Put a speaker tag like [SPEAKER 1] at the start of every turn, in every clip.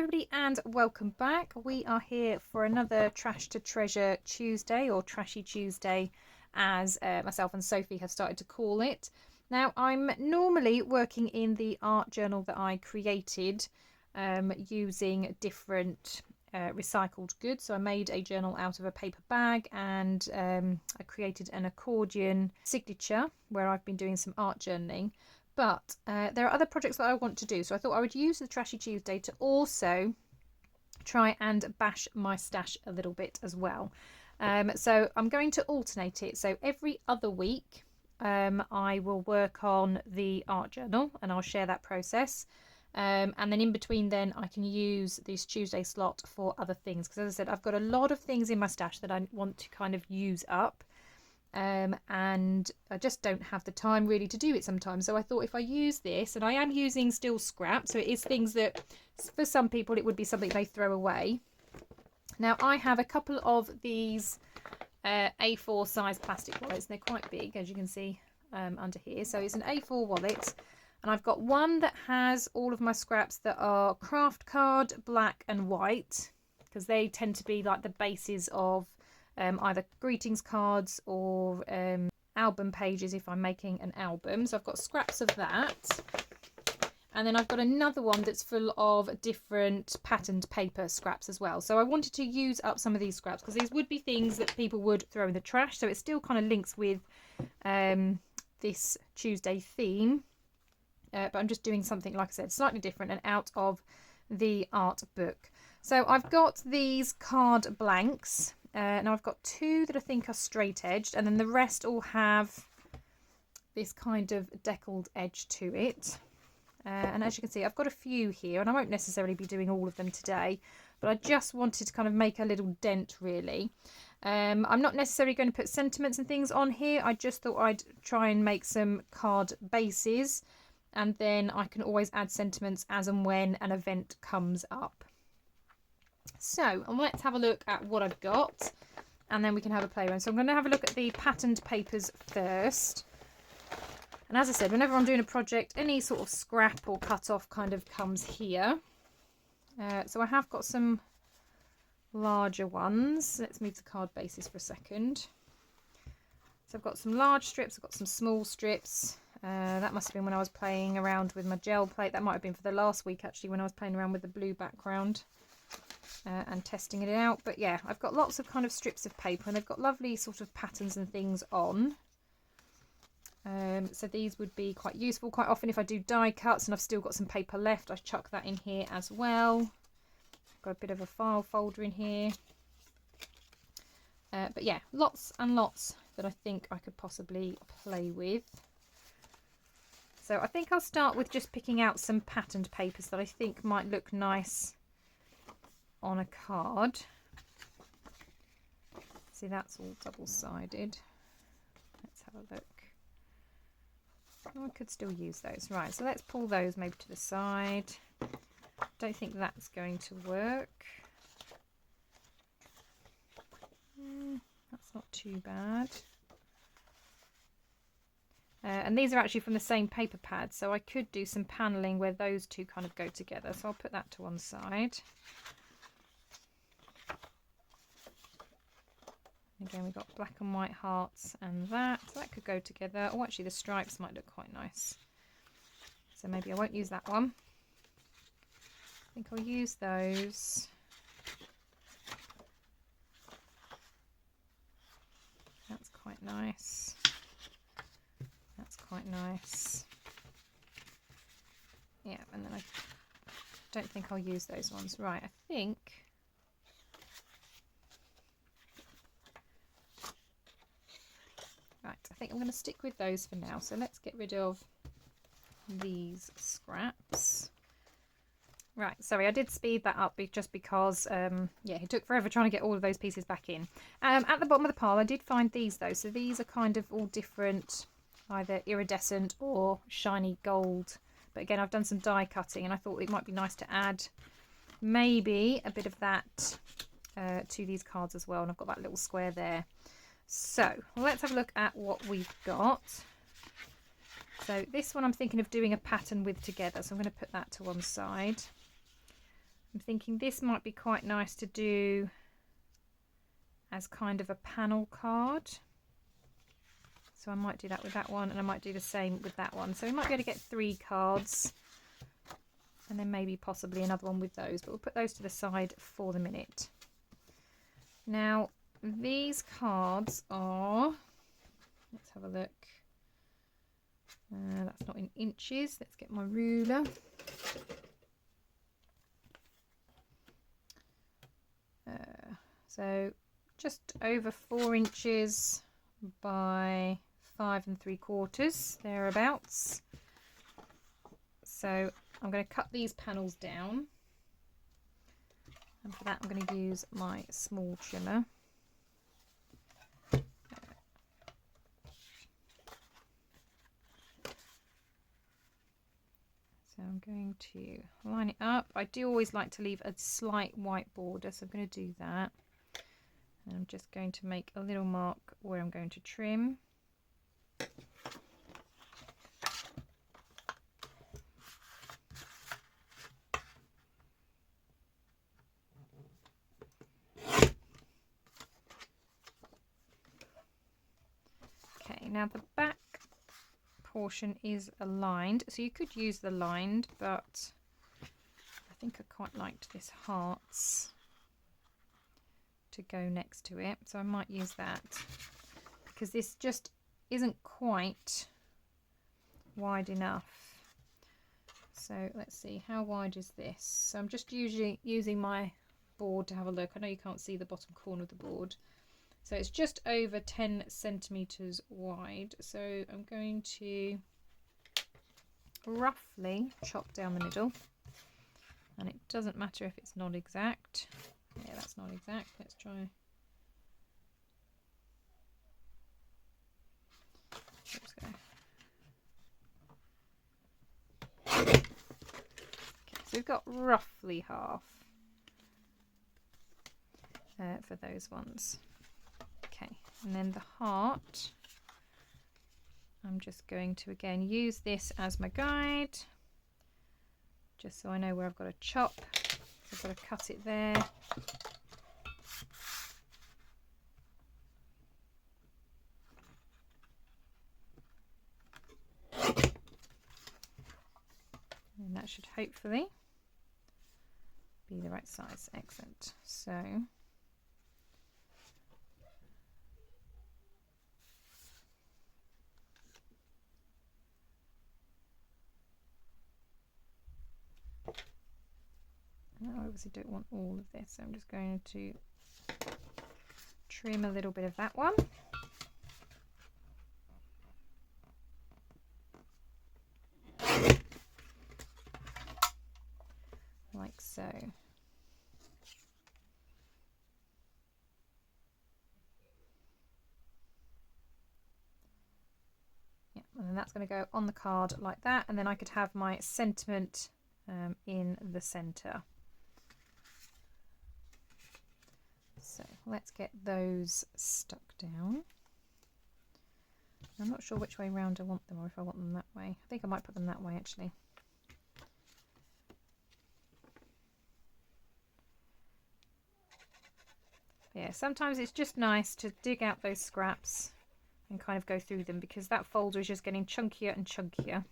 [SPEAKER 1] everybody and welcome back. We are here for another Trash to Treasure Tuesday, or Trashy Tuesday as myself and Sophie have started to call it. Now I'm normally working in the art journal that I created using different recycled goods. So I made a journal out of a paper bag and I created an accordion signature where I've been doing some art journaling. But there are other projects that I want to do, so I thought I would use the Trashy Tuesday to also try and bash my stash a little bit as well. So I'm going to alternate it. So every other week I will work on the art journal and I'll share that process. And then in between then I can use this Tuesday slot for other things. Because as I said, I've got a lot of things in my stash that I want to kind of use up. And I just don't have the time really to do it sometimes. So I thought if I use this, and I am using still scrap, so it is things that for some people it would be something they throw away. Now I have a couple of these A4 size plastic wallets, and they're quite big as you can see under here. So it's an A4 wallet, and I've got one that has all of my scraps that are craft card, black and white, because they tend to be like the bases of either greetings cards or album pages if I'm making an album. So I've got scraps of that. And then I've got another one that's full of different patterned paper scraps as well. So I wanted to use up some of these scraps because these would be things that people would throw in the trash. So it still kind of links with this Tuesday theme. But I'm just doing something, like I said, slightly different and out of the art book. So I've got these card blanks. Now I've got two that I think are straight edged, and then the rest all have this kind of deckled edge to it. And as you can see, I've got a few here, and I won't necessarily be doing all of them today, but I just wanted to kind of make a little dent really. I'm not necessarily going to put sentiments and things on here. I just thought I'd try and make some card bases, and then I can always add sentiments as and when an event comes up. So let's have a look at what I've got, and then we can have a play around. So I'm going to have a look at the patterned papers first. And as I said, whenever I'm doing a project, any sort of scrap or cut off kind of comes here. So I have got some larger ones. Let's move the card bases for a second. So I've got some large strips, I've got some small strips. That must have been when I was playing around with my gel plate. That might have been for the last week actually, when I was playing around with the blue background. And testing it out. But yeah, I've got lots of kind of strips of paper, and they've got lovely sort of patterns and things on. So these would be quite useful. Quite often if I do die cuts and I've still got some paper left, I chuck that in here as well. I've got a bit of a file folder in here. But yeah, lots and lots that I think I could possibly play with. So I think I'll start with just picking out some patterned papers that I think might look nice on a card. See, that's all double-sided. Let's have a look. Oh, I could still use those. Right, so let's pull those maybe to the side. Don't think that's going to work. That's not too bad. And these are actually from the same paper pad, so I could do some paneling where those two kind of go together. So I'll put that to one side. Again, we've got black and white hearts and that. So that could go together. Oh, actually the stripes might look quite nice. So maybe I won't use that one. I think I'll use those. That's quite nice. That's quite nice. Yeah, and then I don't think I'll use those ones. Right, I think... Right, I think I'm going to stick with those for now. So let's get rid of these scraps. Right, sorry, I did speed that up just because, yeah, it took forever trying to get all of those pieces back in. At the bottom of the pile, I did find these though. So these are kind of all different, either iridescent or shiny gold. But again, I've done some die cutting and I thought it might be nice to add maybe a bit of that to these cards as well. And I've got that little square there. So let's have a look at what we've got. So this one I'm thinking of doing a pattern with together. So I'm going to put that to one side. I'm thinking this might be quite nice to do as kind of a panel card. So I might do that with that one, and I might do the same with that one. So we might be able to get 3 cards, and then maybe possibly another one with those, but we'll put those to the side for the minute. Now these cards are, let's have a look, that's not in inches, let's get my ruler. So just over 4 inches by 5 3/4, thereabouts. So I'm going to cut these panels down, and for that I'm going to use my small trimmer. So I'm going to line it up. I do always like to leave a slight white border, so I'm going to do that. And I'm just going to make a little mark where I'm going to trim. Okay, now the back portion is aligned, so you could use the lined, but I think I quite liked this hearts to go next to it, so I might use that because this just isn't quite wide enough. So let's see, how wide is this? So I'm just usually using my board to have a look. I know you can't see the bottom corner of the board, so it's just over 10 centimeters wide. So I'm going to roughly chop down the middle, and it doesn't matter if it's not exact. Yeah, that's not exact. Let's try. Okay, so we've got roughly half for those ones. Okay, and then the heart, I'm just going to again use this as my guide, just so I know where I've got to chop. So I've got to cut it there. And that should hopefully be the right size. Excellent. So I obviously don't want all of this, so I'm just going to trim a little bit of that one. Like so. Yeah, and then that's going to go on the card like that, and then I could have my sentiment in the center. So let's get those stuck down. I'm not sure which way round I want them, or if I want them that way. I think I might put them that way actually. Yeah, sometimes it's just nice to dig out those scraps and kind of go through them, because that folder is just getting chunkier and chunkier,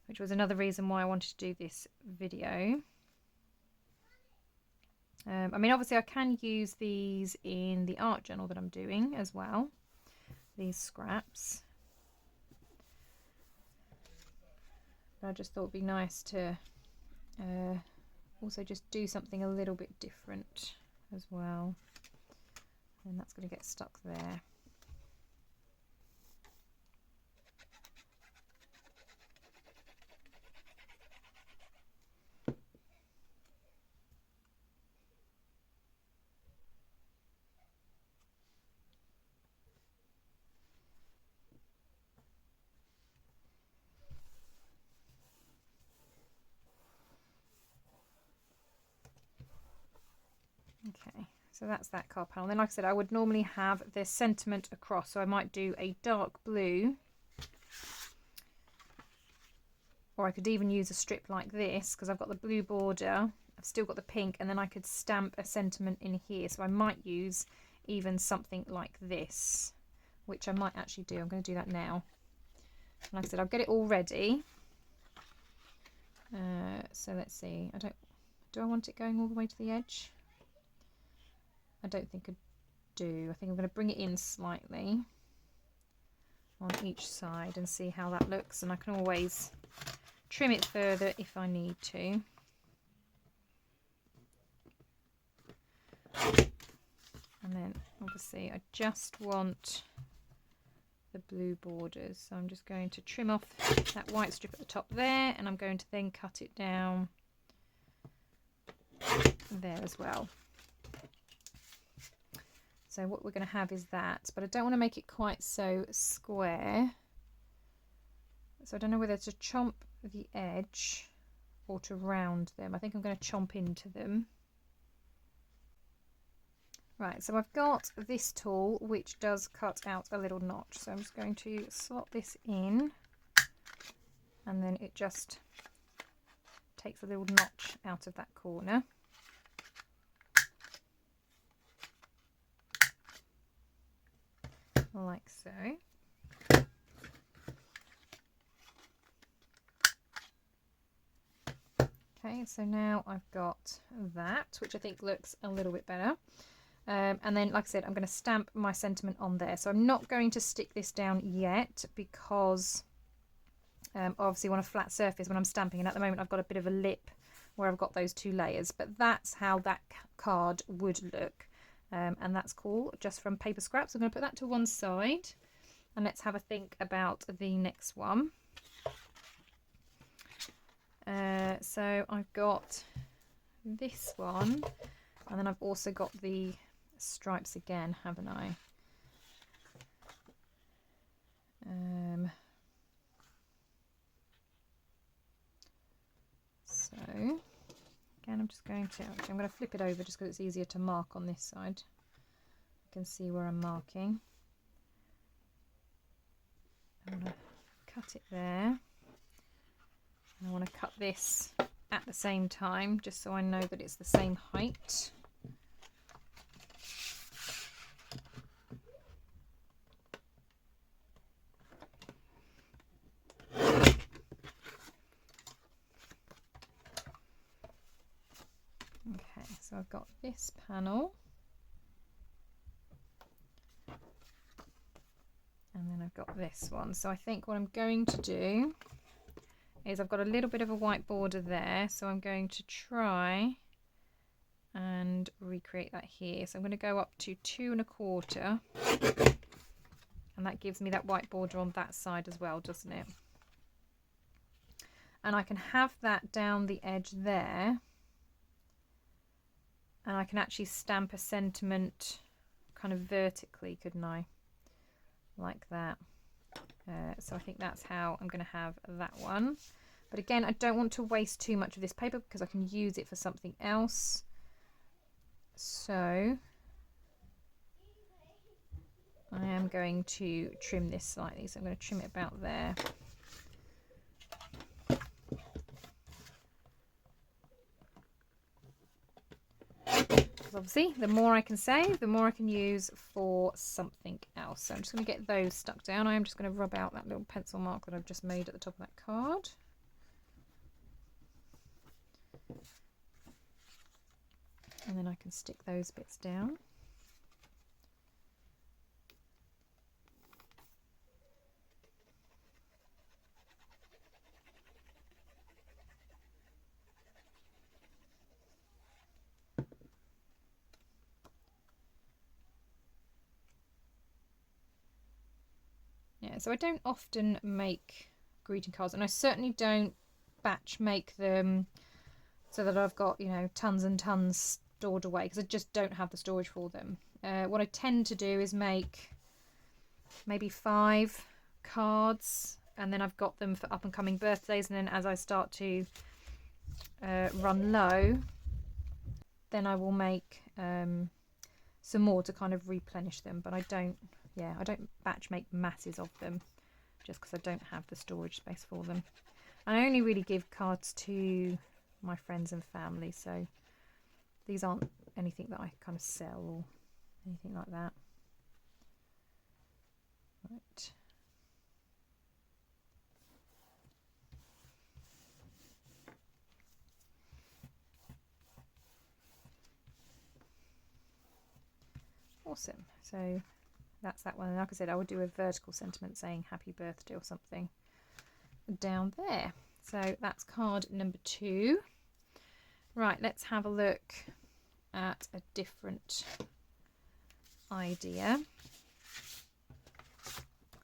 [SPEAKER 1] which was another reason why I wanted to do this video. I mean, obviously I can use these in the art journal that I'm doing as well, these scraps. But I just thought it'd be nice to also just do something a little bit different as well. And that's going to get stuck there. Okay, so that's that card panel. Then, like I said, I would normally have the sentiment across, so I might do a dark blue, or I could even use a strip like this, because I've got the blue border I've still got the pink, and then I could stamp a sentiment in here. So I might use even something like this, which I might actually do. I'm going to do that now. Like I said, I'll get it all ready. So let's see. Do I want it going all the way to the edge? I don't think I do. I think I'm going to bring it in slightly on each side and see how that looks, and I can always trim it further if I need to. And then obviously I just want the blue borders, so I'm just going to trim off that white strip at the top there, and I'm going to then cut it down there as well. So what we're going to have is that, but I don't want to make it quite so square, so I don't know whether to chomp the edge or to round them. I think I'm going to chomp into them. Right, so I've got this tool which does cut out a little notch, so I'm just going to slot this in, and then it just takes a little notch out of that corner. Like so. Okay, so now I've got that, which I think looks a little bit better. And then, like I said, I'm going to stamp my sentiment on there. So I'm not going to stick this down yet because obviously I want a flat surface when I'm stamping. And at the moment I've got a bit of a lip where I've got those two layers. But that's how that card would look. And that's cool, just from Papercrafts. I'm going to put that to one side. And let's have a think about the next one. So I've got this one. And then I've also got the stripes again, haven't I? So again, I'm just going to, actually, I'm going to flip it over just because it's easier to mark on this side. I can see where I'm marking. I want to cut it there. And I want to cut this at the same time, just so I know that it's the same height. Okay, so I've got this panel, and then I've got this one. So I think what I'm going to do is I've got a little bit of a white border there, so I'm going to try and recreate that here. So I'm going to go up to 2 1/4, and that gives me that white border on that side as well, doesn't it? And I can have that down the edge there, and I can actually stamp a sentiment kind of vertically, couldn't I? Like that. So I think that's how I'm going to have that one. But again, I don't want to waste too much of this paper because I can use it for something else. So I am going to trim this slightly. So I'm going to trim it about there. Obviously, the more I can save, the more I can use for something else. So I'm just going to get those stuck down. I am just going to rub out that little pencil mark that I've just made at the top of that card. And then I can stick those bits down. Yeah, so I don't often make greeting cards, and I certainly don't batch make them so that I've got, you know, tons and tons stored away, because I just don't have the storage for them. What I tend to do is make maybe 5 cards, and then I've got them for up and coming birthdays, and then as I start to run low, then I will make some more to kind of replenish them. But I don't batch make masses of them just because I don't have the storage space for them. And I only really give cards to my friends and family, so these aren't anything that I kind of sell or anything like that. Right. Awesome. So that's that one. And like I said, I would do a vertical sentiment saying happy birthday or something down there. So that's card number 2. Right, let's have a look at a different idea.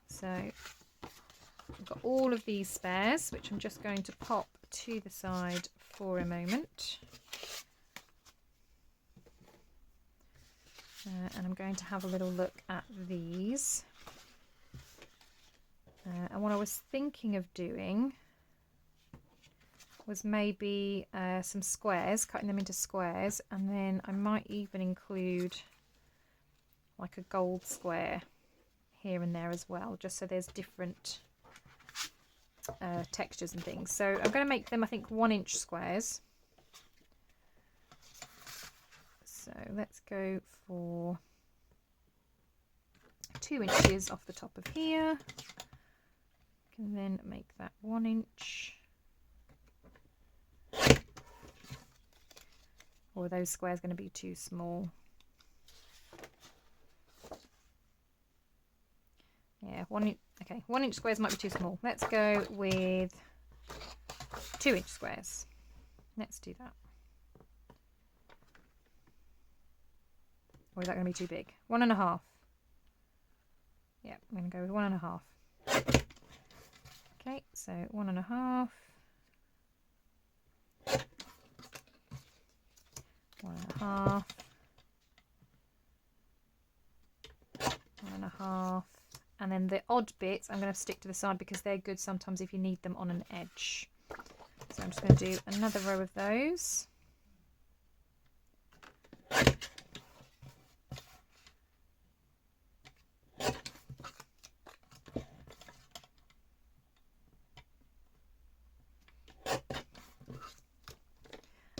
[SPEAKER 1] So I've got all of these spares, which I'm just going to pop to the side for a moment. And I'm going to have a little look at these. And what I was thinking of doing was maybe some squares, cutting them into squares, and then I might even include like a gold square here and there as well, just so there's different textures and things. So I'm going to make them, I think, 1-inch squares. So let's go for 2 inches off the top of here. Can then make that 1 inch. Or are those squares going to be too small? Yeah, 1 inch. Okay, 1 inch squares might be too small. Let's go with 2 inch squares. Let's do that. Or is that going to be too big? 1.5. Yeah, I'm going to go with 1.5. Okay, so 1.5. 1.5. 1.5. And then the odd bits I'm going to stick to the side because they're good sometimes if you need them on an edge. So I'm just going to do another row of those.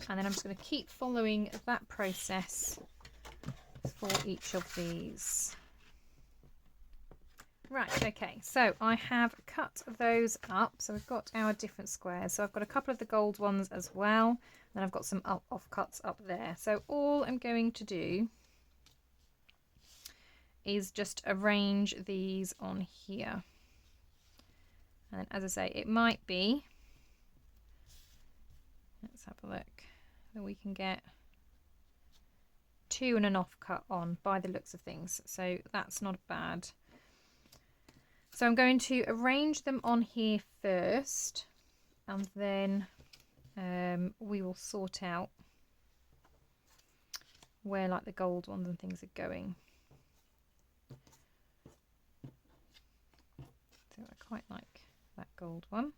[SPEAKER 1] And then I'm just going to keep following that process for each of these. Right, okay, so I have cut those up. So we've got our different squares. So I've got a couple of the gold ones as well. Then I've got some offcuts up there. So all I'm going to do is just arrange these on here. And then, as I say, it might be, let's have a look, that we can get 2 and an offcut on by the looks of things. So that's not bad. So I'm going to arrange them on here first, and then we will sort out where like the gold ones and things are going. So I quite like that gold one.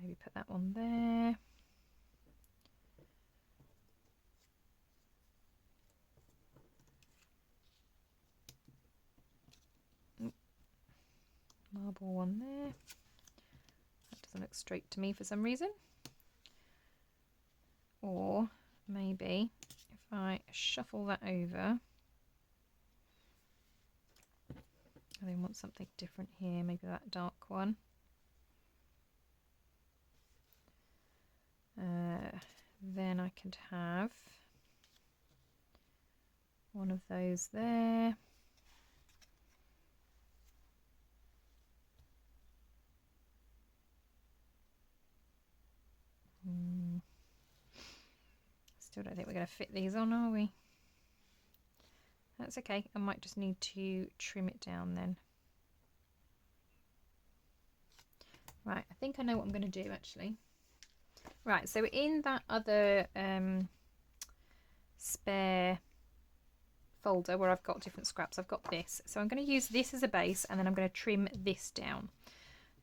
[SPEAKER 1] Maybe put that one there. Marble one there. That doesn't look straight to me for some reason. Or maybe if I shuffle that over, I then want something different here, maybe that dark one. Then I can have one of those there. Still don't think we're going to fit these on, are we? That's okay. I might just need to trim it down then. Right, I think I know what I'm going to do actually. Right, so in that other spare folder where I've got different scraps, I've got this. So I'm going to use this as a base, and then I'm going to trim this down.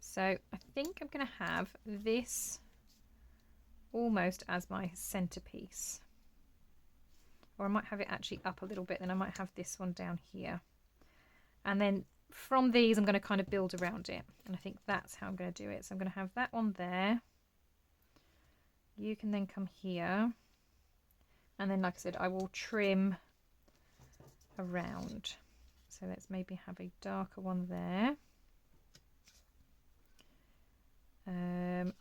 [SPEAKER 1] So I think I'm going to have this almost as my centerpiece. or I might have it actually up a little bit, then I might have this one down here. And then from these, I'm going to kind of build around it. And I think that's how I'm going to do it. So I'm going to have that one there. You can then come here. And then, like I said, I will trim around. So let's maybe have a darker one there.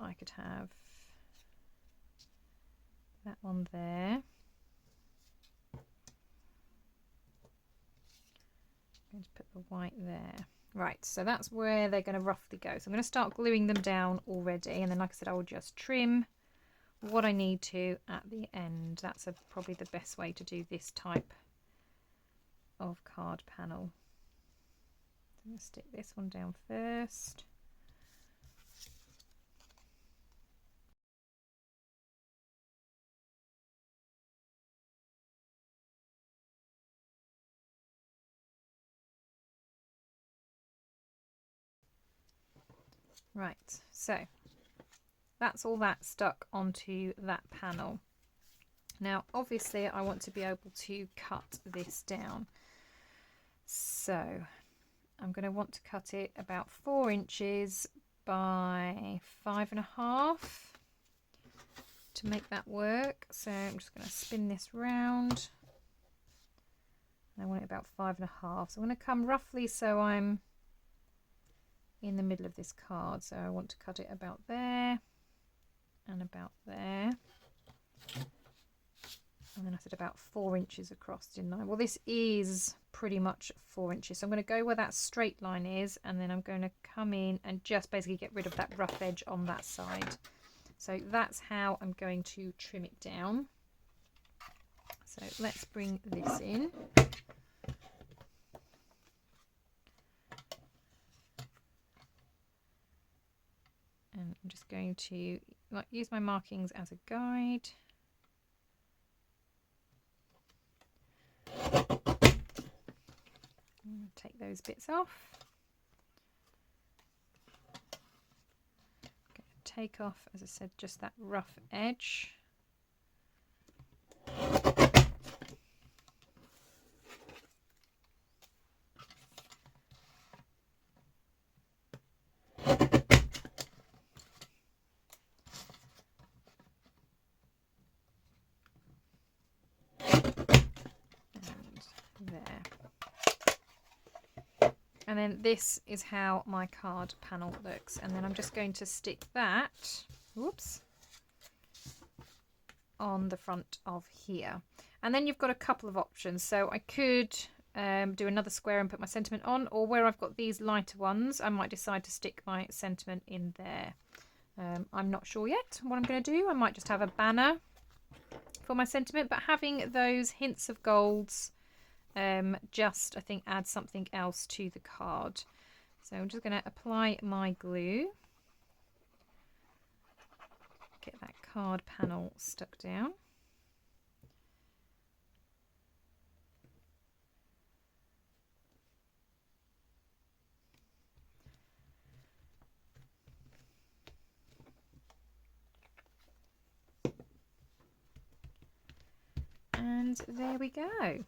[SPEAKER 1] I could have that one there. I'm going to put the white there. Right, so that's where they're going to roughly go. So I'm going to start gluing them down already. And then, like I said, I will just trim what I need to at the end. That's probably the best way to do this type of card panel. So I'm going to stick this one down first. Right, so that's all that stuck onto that panel. Now, obviously, I want to be able to cut this down. So I'm going to want to cut it about 4 inches by 5.5 to make that work. So I'm just going to spin this round. I want it about 5.5. So I'm going to come roughly so I'm in the middle of this card. So I want to cut it about there and about there. And then I said about 4 inches across, didn't I? Well, this is pretty much 4 inches. So I'm going to go where that straight line is, and then I'm going to come in and just basically get rid of that rough edge on that side. So that's how I'm going to trim it down. So let's bring this in. And I'm just going to use my markings as a guide. Take those bits off. Take off, as I said, just that rough edge. And then this is how my card panel looks. And then I'm just going to stick that, whoops, on the front of here. And then you've got a couple of options. So I could do another square and put my sentiment on, or where I've got these lighter ones, I might decide to stick my sentiment in there. I'm not sure yet what I'm going to do. I might just have a banner for my sentiment, but having those hints of golds just, I think, add something else to the card. So I'm just going to apply my glue, get that card panel stuck down. And there we go.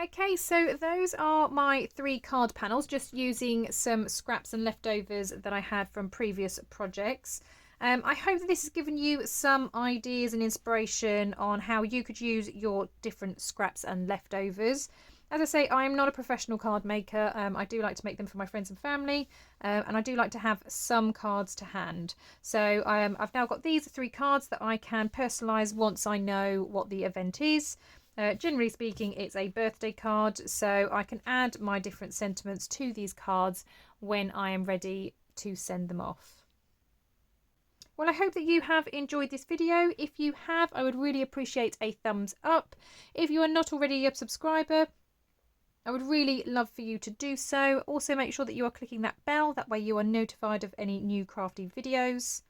[SPEAKER 1] Okay, so those are my 3 card panels, just using some scraps and leftovers that I had from previous projects. I hope that this has given you some ideas and inspiration on how you could use your different scraps and leftovers. As I say, I am not a professional card maker. I do like to make them for my friends and family, and I do like to have some cards to hand. So I've now got these 3 cards that I can personalise once I know what the event is. Generally speaking, it's a birthday card, so I can add my different sentiments to these cards when I am ready to send them off. Well, I hope that you have enjoyed this video. If you have, I would really appreciate a thumbs up. If you are not already a subscriber, I would really love for you to do so. Also, make sure that you are clicking that bell, that way you are notified of any new crafty videos.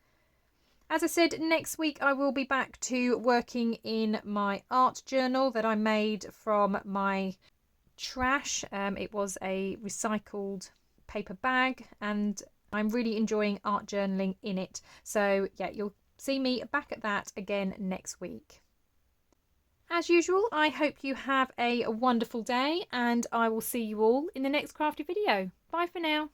[SPEAKER 1] As I said, next week I will be back to working in my art journal that I made from my trash. It was a recycled paper bag, and I'm really enjoying art journaling in it. So yeah, you'll see me back at that again next week. As usual, I hope you have a wonderful day, and I will see you all in the next crafty video. Bye for now.